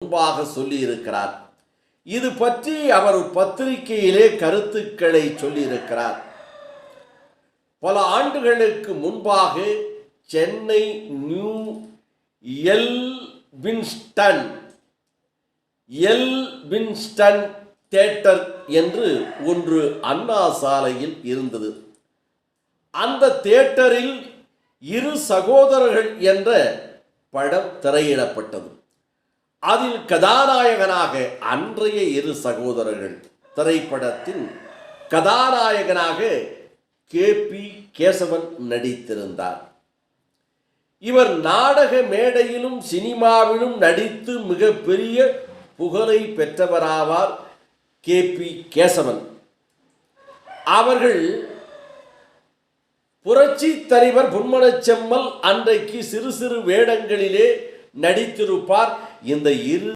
முன்பாக சொல்லியிருக்கிறார். இது பற்றி அவர் பத்திரிகையிலே கருத்துக்களை சொல்லியிருக்கிறார். பல ஆண்டுகளுக்கு முன்பாக சென்னை நியூ எல்பின்ஸ்டன் தியேட்டர் என்று ஒன்று அண்ணா சாலையில் இருந்தது. அந்த தியேட்டரில் இரு சகோதரர்கள் என்ற படம் திரையிடப்பட்டது. அதில் கதாநாயகனாக அன்றைய இரு சகோதரர்கள் திரைப்படத்தின் கதாநாயகனாக கே.பி. கேசவன் நடித்திருந்தார். இவர் நாடக மேடையிலும் சினிமாவிலும் நடித்து மிகப்பெரிய புகழை பெற்றவராவார் கே.பி. கேசவன். அவர்கள் புரட்சி தலைவர் பொன்மனச்செம்மல் அன்றைக்கு சிறு சிறு வேடங்களிலே நடித்திருப்பார். இந்த இரு